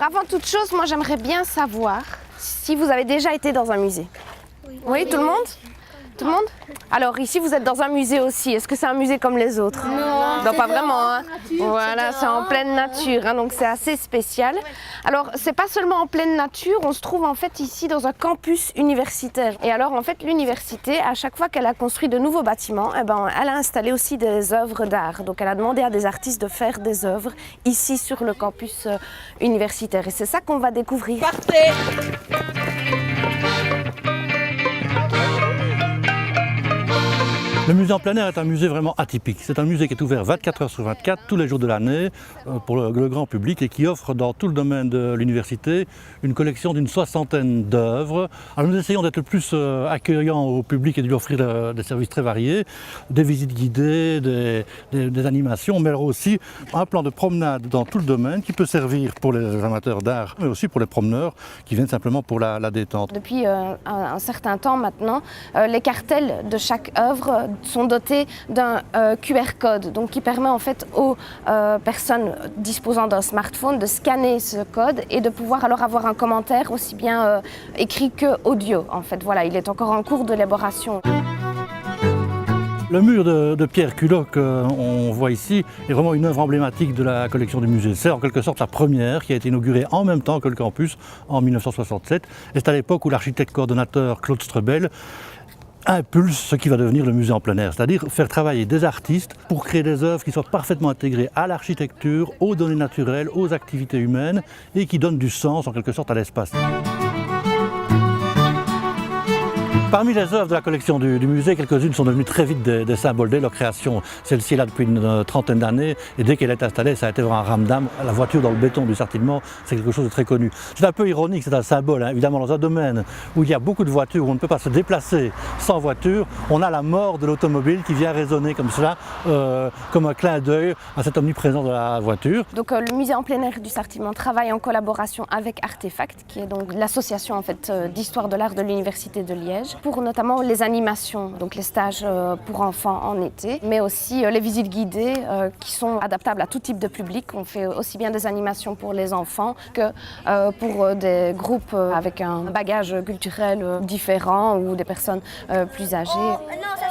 Avant toute chose, moi j'aimerais bien savoir si vous avez déjà été dans un musée. Oui, tout le monde? Tout le monde? Alors ici vous êtes dans un musée aussi. Est-ce que c'est un musée comme les autres? Non, pas vraiment. Hein. Voilà, c'est en pleine nature, hein, donc c'est assez spécial. Alors c'est pas seulement en pleine nature, on se trouve en fait ici dans un campus universitaire. Et alors en fait l'université, à chaque fois qu'elle a construit de nouveaux bâtiments, eh ben, elle a installé aussi des œuvres d'art. Donc elle a demandé à des artistes de faire des œuvres ici sur le campus universitaire. Et c'est ça qu'on va découvrir. Parfait. Le musée en plein air est un musée vraiment atypique. C'est un musée qui est ouvert 24 heures sur 24, tous les jours de l'année, pour le grand public et qui offre dans tout le domaine de l'université une collection d'une soixantaine d'œuvres. Alors nous essayons d'être le plus accueillants au public et de lui offrir des services très variés, des visites guidées, des animations, mais alors aussi un plan de promenade dans tout le domaine qui peut servir pour les amateurs d'art, mais aussi pour les promeneurs qui viennent simplement pour la détente. Depuis un certain temps maintenant, les cartels de chaque œuvre sont dotés d'un QR code, donc qui permet en fait aux personnes disposant d'un smartphone de scanner ce code et de pouvoir alors avoir un commentaire aussi bien écrit que audio. En fait, voilà, il est encore en cours d'élaboration. Le mur de Pierre Culot qu'on voit ici est vraiment une œuvre emblématique de la collection du musée. C'est en quelque sorte la première qui a été inaugurée en même temps que le campus en 1967. Et c'est à l'époque où l'architecte coordonnateur Claude Strebel impulse ce qui va devenir le musée en plein air, c'est-à-dire faire travailler des artistes pour créer des œuvres qui soient parfaitement intégrées à l'architecture, aux données naturelles, aux activités humaines et qui donnent du sens en quelque sorte à l'espace. Parmi les œuvres de la collection du musée, quelques-unes sont devenues très vite des symboles dès leur création. Celle-ci est là depuis une trentaine d'années et dès qu'elle est installée, ça a été vraiment un ramdam. La voiture dans le béton du Sartillement, c'est quelque chose de très connu. C'est un peu ironique, c'est un symbole. Hein. Évidemment, dans un domaine où il y a beaucoup de voitures, où on ne peut pas se déplacer sans voiture, on a la mort de l'automobile qui vient résonner comme cela, comme un clin d'œil à cette omniprésence de la voiture. Donc le musée en plein air du Sartillement travaille en collaboration avec Artefact, qui est donc l'association en fait, d'histoire de l'art de l'Université de Liège, pour notamment les animations, donc les stages pour enfants en été, mais aussi les visites guidées qui sont adaptables à tout type de public. On fait aussi bien des animations pour les enfants que pour des groupes avec un bagage culturel différent ou des personnes plus âgées. Oh, non, ça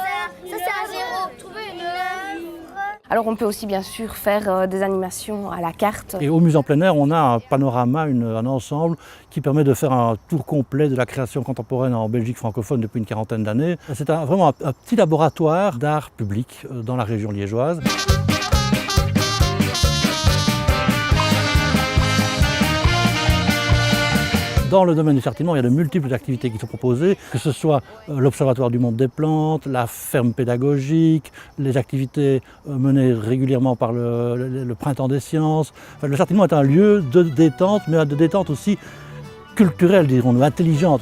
c'est à zéro. Trouver une œuvre. Alors on peut aussi bien sûr faire des animations à la carte. Et au musée en plein air, on a un panorama, un ensemble qui permet de faire un tour complet de la création contemporaine en Belgique francophone depuis une quarantaine d'années. C'est vraiment un petit laboratoire d'art public dans la région liégeoise. Dans le domaine du Sartillement, il y a de multiples activités qui sont proposées, que ce soit l'Observatoire du monde des plantes, la ferme pédagogique, les activités menées régulièrement par le Printemps des sciences. Enfin, le Sartillement est un lieu de détente, mais de détente aussi culturelle, dirons-nous, intelligente.